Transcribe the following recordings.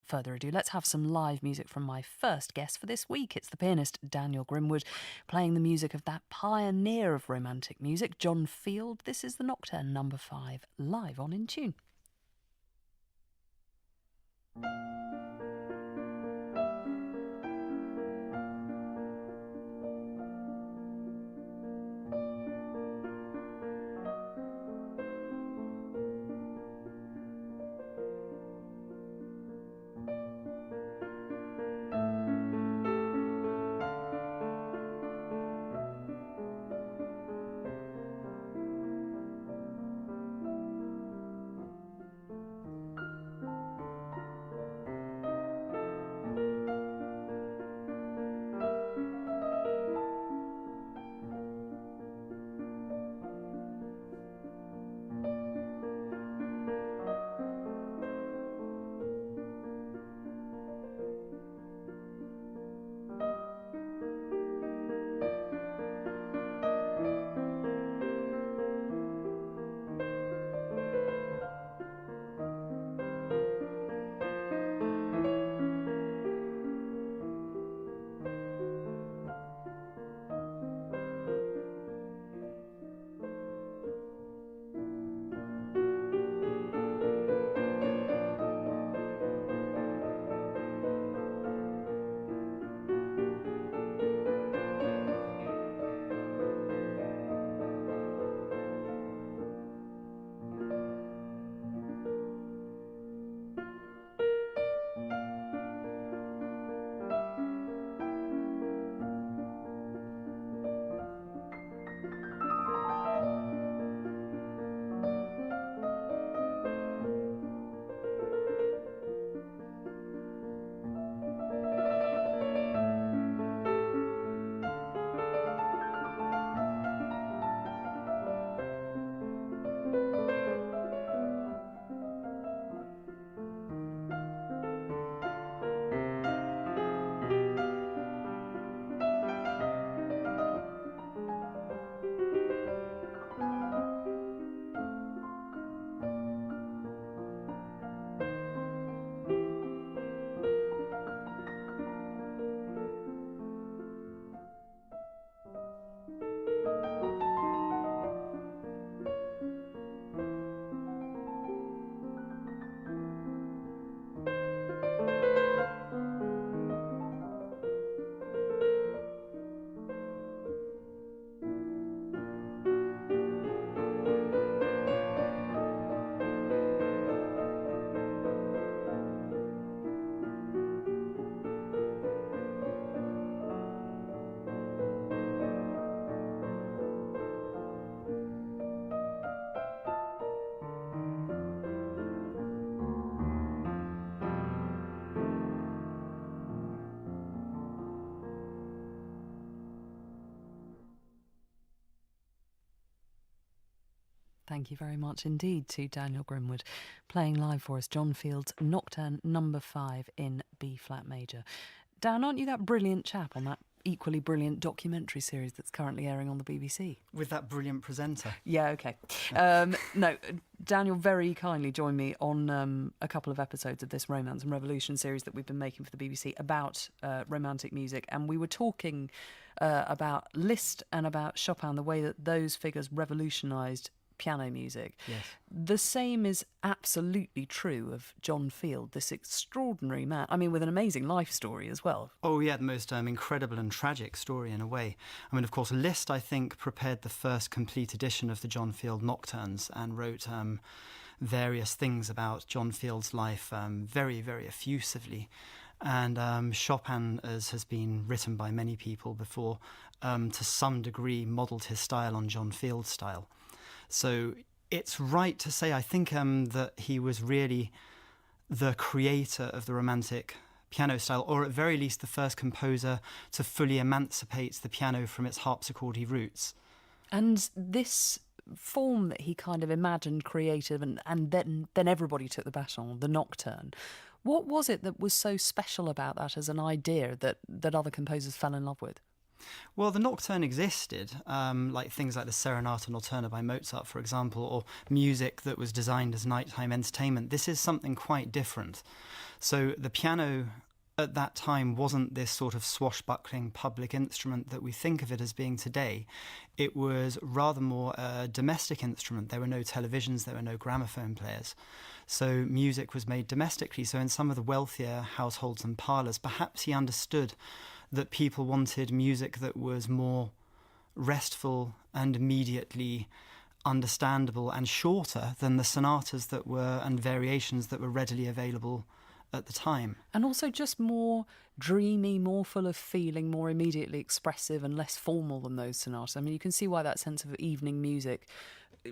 further ado, let's have some live music from my first guest for this week. It's the pianist Daniel Grimwood playing the music of that pioneer of romantic music, John Field. This is the Nocturne No. 5, live on Intune. Thank you very much indeed to Daniel Grimwood playing live for us John Field's Nocturne No. 5 in B-flat major. Dan, aren't you that brilliant chap on that equally brilliant documentary series that's currently airing on the BBC? With that brilliant presenter. Yeah, OK. No, Daniel very kindly joined me on a couple of episodes of this Romance and Revolution series that we've been making for the BBC about romantic music, and we were talking about Liszt and about Chopin, the way that those figures revolutionised piano music. Yes. The same is absolutely true of John Field, this extraordinary man. I mean, with an amazing life story as well. Oh, yeah, the most incredible and tragic story in a way. I mean, of course, Liszt, I think, prepared the first complete edition of the John Field Nocturnes and wrote various things about John Field's life very, very effusively. And Chopin, as has been written by many people before, to some degree modelled his style on John Field's style. So it's right to say, I think, that he was really the creator of the Romantic piano style, or at very least the first composer to fully emancipate the piano from its harpsichordy roots. And this form that he kind of imagined, created, and then everybody took the baton, the Nocturne. What was it that was so special about that as an idea that other composers fell in love with? Well, the nocturne existed, like things like the Serenata Notturna by Mozart, for example, or music that was designed as nighttime entertainment. This is something quite different. So the piano at that time wasn't this sort of swashbuckling public instrument that we think of it as being today. It was rather more a domestic instrument. There were no televisions, there were no gramophone players. So music was made domestically. So in some of the wealthier households and parlours, perhaps he understood that people wanted music that was more restful and immediately understandable and shorter than the sonatas that were and variations that were readily available at the time. And also just more dreamy, more full of feeling, more immediately expressive and less formal than those sonatas. I mean, you can see why that sense of evening music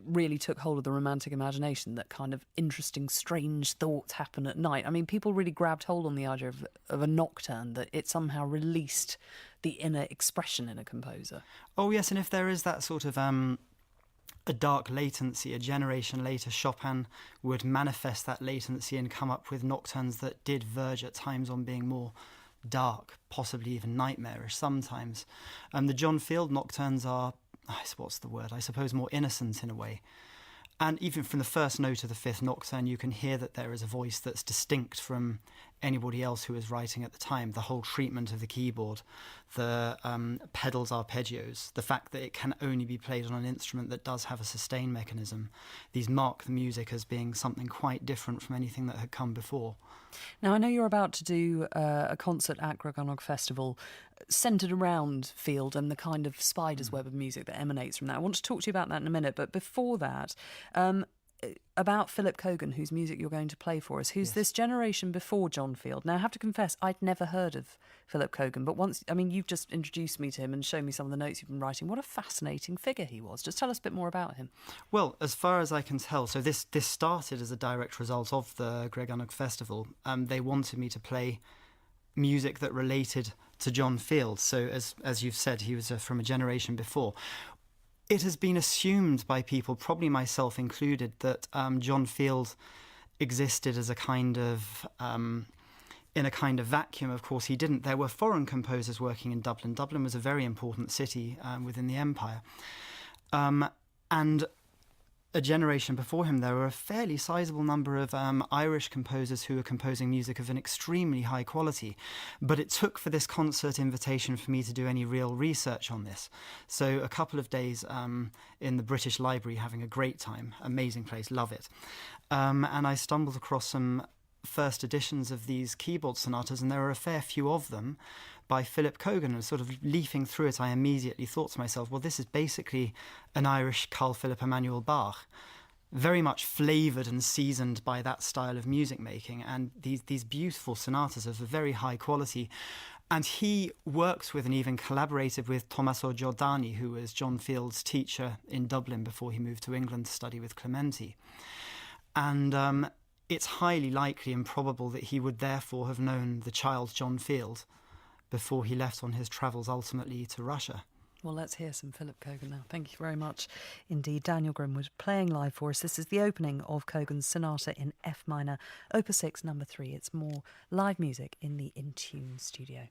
really took hold of the romantic imagination, that kind of interesting, strange thoughts happen at night. I mean, people really grabbed hold on the idea of a nocturne, that it somehow released the inner expression in a composer. Oh, yes, and if there is that sort of a dark latency, a generation later, Chopin would manifest that latency and come up with nocturnes that did verge at times on being more dark, possibly even nightmarish sometimes. The John Field nocturnes are, what's the word? I suppose more innocent in a way. And even from the first note of the fifth nocturne, you can hear that there is a voice that's distinct from anybody else who was writing at the time. The whole treatment of the keyboard, the pedals arpeggios, the fact that it can only be played on an instrument that does have a sustain mechanism. These mark the music as being something quite different from anything that had come before. Now, I know you're about to do a concert at Greg Festival centred around Field and the kind of spider's web of music that emanates from that. I want to talk to you about that in a minute, but before that, about Philip Cogan, whose music you're going to play for us, who's this generation before John Field. Now, I have to confess, I'd never heard of Philip Cogan, but once, I mean, you've just introduced me to him and shown me some of the notes you've been writing. What a fascinating figure he was. Just tell us a bit more about him. Well, as far as I can tell, so this started as a direct result of the Greg Festival. They wanted me to play music that related to John Field. So as you've said, he was from a generation before. It has been assumed by people, probably myself included, that John Field existed as a kind of in a kind of vacuum. Of course, he didn't. There were foreign composers working in Dublin. Dublin was a very important city within the empire, and a generation before him, there were a fairly sizable number of Irish composers who were composing music of an extremely high quality. But it took for this concert invitation for me to do any real research on this. So a couple of days in the British Library, having a great time, amazing place, love it. And I stumbled across some first editions of these keyboard sonatas, and there were a fair few of them by Philip Cogan, and sort of leafing through it, I immediately thought to myself, well, this is basically an Irish Carl Philipp Emanuel Bach, very much flavoured and seasoned by that style of music making, and these beautiful sonatas of a very high quality. And he works with and even collaborated with Tommaso Giordani, who was John Field's teacher in Dublin before he moved to England to study with Clementi. And it's highly likely and probable that he would therefore have known the child John Field before he left on his travels ultimately to Russia. Well, let's hear some Philip Cogan now. Thank you very much indeed. Daniel Grimwood playing live for us. This is the opening of Cogan's Sonata in F minor, Opus 6, number 3. It's more live music in the Intune studio.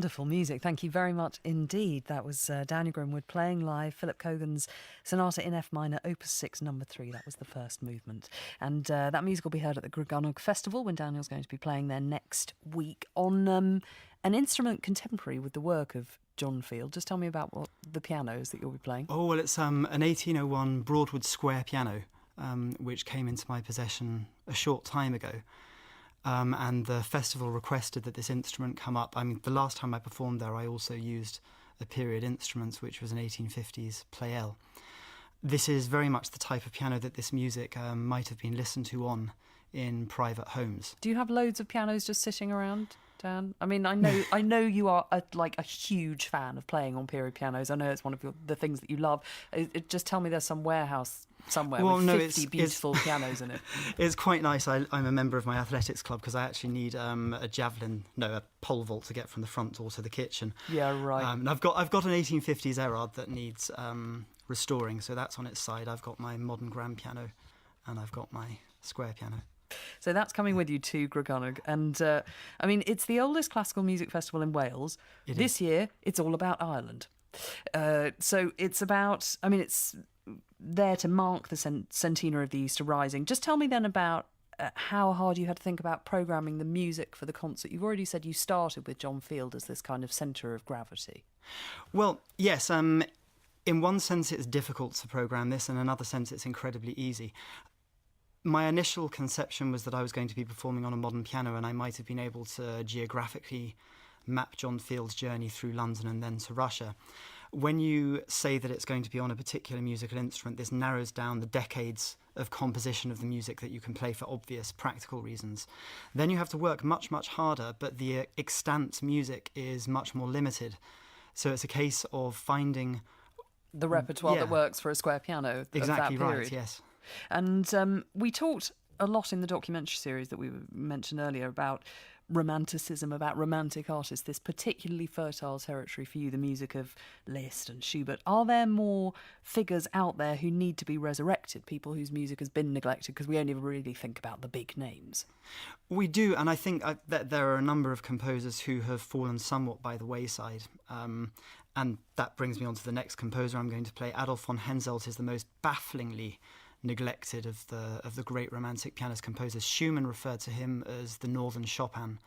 Wonderful music. Thank you very much indeed. That was Daniel Grimwood playing live Philip Kogan's Sonata in F minor, Opus 6, number 3. That was the first movement. And that music will be heard at the Gruganock Festival when Daniel's going to be playing there next week on an instrument contemporary with the work of John Field. Just tell me about what the pianos that you'll be playing. Oh, well, it's an 1801 Broadwood square piano, which came into my possession a short time ago. And the festival requested that this instrument come up. I mean, the last time I performed there, I also used a period instrument, which was an 1850s Pleyel. This is very much the type of piano that this music might have been listened to on in private homes. Do you have loads of pianos just sitting around, Dan? I mean, I know you are a huge fan of playing on period pianos. I know it's one of the things that you love. Just tell me there's some warehouse somewhere with 50 beautiful pianos in it. It's quite nice. I'm a member of my athletics club because I actually need a pole vault to get from the front door to the kitchen. Yeah, right. And I've got an 1850s Erard that needs restoring, so that's on its side. I've got my modern grand piano and I've got my square piano. So that's coming with you to Gruganock. And, I mean, it's the oldest classical music festival in Wales. This year, it's all about Ireland. So it's about, I mean, it's there to mark the centenary of the Easter Rising. Just tell me then about how hard you had to think about programming the music for the concert. You've already said you started with John Field as this kind of centre of gravity. Well, yes, in one sense it's difficult to program this, in another sense it's incredibly easy. My initial conception was that I was going to be performing on a modern piano and I might have been able to geographically map John Field's journey through London and then to Russia. When you say that it's going to be on a particular musical instrument, this narrows down the decades of composition of the music that you can play for obvious practical reasons. Then you have to work much, much harder, but the extant music is much more limited. So it's a case of finding the repertoire that works for a square piano. Exactly of that period. Right, yes. And we talked a lot in the documentary series that we mentioned earlier about romanticism, about romantic artists, this particularly fertile territory for you, the music of Liszt and Schubert. Are there more figures out there who need to be resurrected, people whose music has been neglected, because we only really think about the big names? We do, and I think that there are a number of composers who have fallen somewhat by the wayside. And that brings me on to the next composer I'm going to play. Adolf von Henselt is the most bafflingly neglected of the great Romantic pianist composers. Schumann referred to him as the Northern Chopin.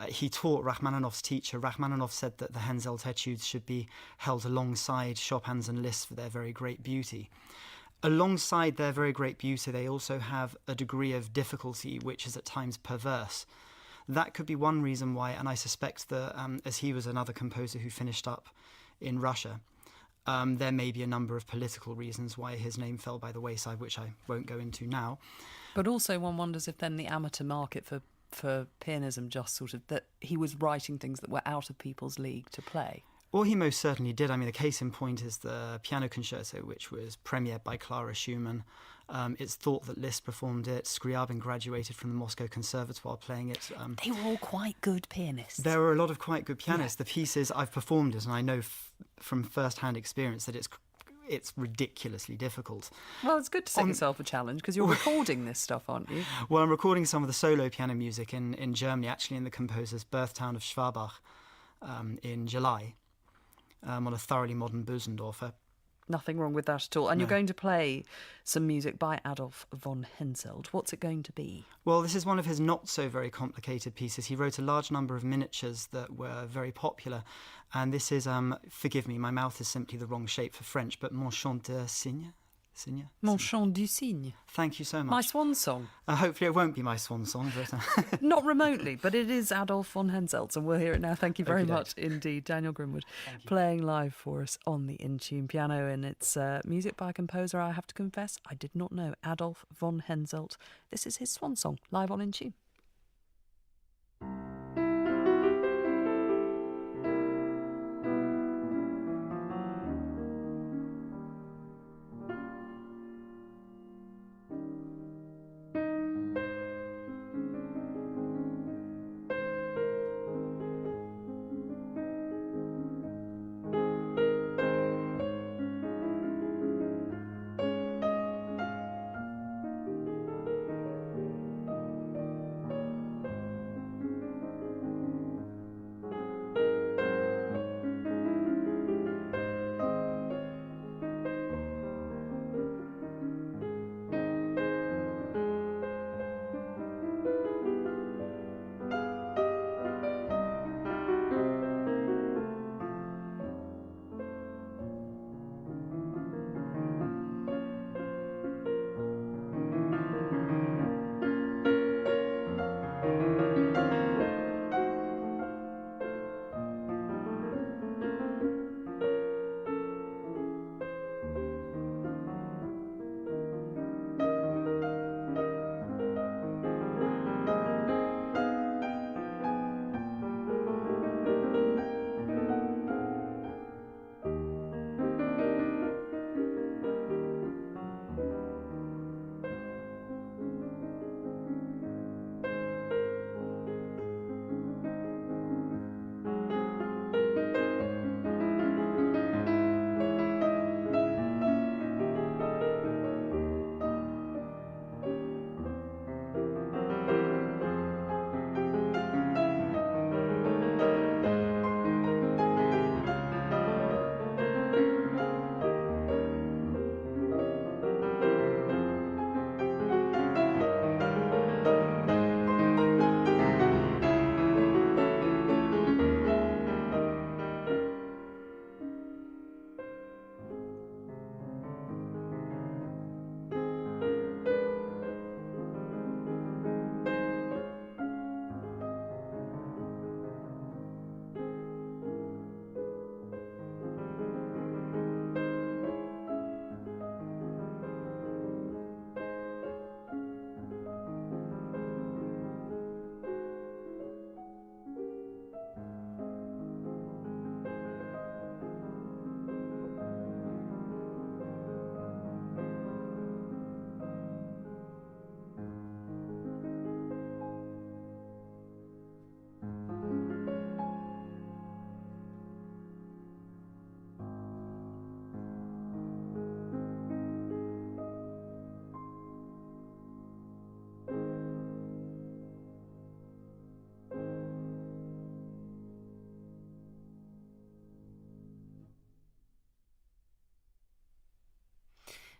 He taught Rachmaninoff's teacher. Rachmaninoff said that the Henselt etudes should be held alongside Chopin's and Liszt's for their very great beauty. Alongside their very great beauty, they also have a degree of difficulty which is at times perverse. That could be one reason why, and I suspect that as he was another composer who finished up in Russia, there may be a number of political reasons why his name fell by the wayside, which I won't go into now. But also one wonders if then the amateur market for pianism just sort of, that he was writing things that were out of people's league to play. Well, he most certainly did. I mean, the case in point is the piano concerto, which was premiered by Clara Schumann. It's thought that Liszt performed it. Scriabin graduated from the Moscow Conservatoire playing it. They were all quite good pianists. There were a lot of quite good pianists. Yeah. The pieces, I've performed it, and I know from first-hand experience that it's ridiculously difficult. Well, it's good to set yourself a challenge, because you're recording this stuff, aren't you? Well, I'm recording some of the solo piano music in Germany, actually in the composer's birth town of Schwabach, in July, on a thoroughly modern Bösendorfer. Nothing wrong with that at all. And You're going to play some music by Adolf von Henselt. What's it going to be? Well, this is one of his not so very complicated pieces. He wrote a large number of miniatures that were very popular. And this is, forgive me, my mouth is simply the wrong shape for French, but Mon chant de cygne. Mon chant du cygne. Thank you so much. My swan song. Hopefully it won't be my swan song. But Not remotely, but it is Adolf von Henselt, and we'll hear it now. Thank you very much indeed. Daniel Grimwood playing live for us on the Intune piano, and it's music by a composer I have to confess I did not know, Adolf von Henselt. This is his swan song, live on Intune.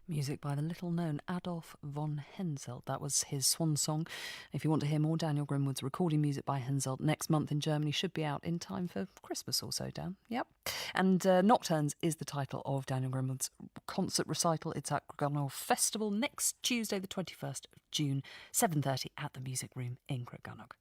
Music by the little-known Adolf von Henselt. That was his swan song. If you want to hear more Daniel Grimwood's recording music by Henselt next month in Germany, should be out in time for Christmas or so, Dan. Yep. And Nocturnes is the title of Daniel Grimwood's concert recital. It's at Granoff Festival next Tuesday, the 21st of June, 7:30 at the Music Room in Granoff.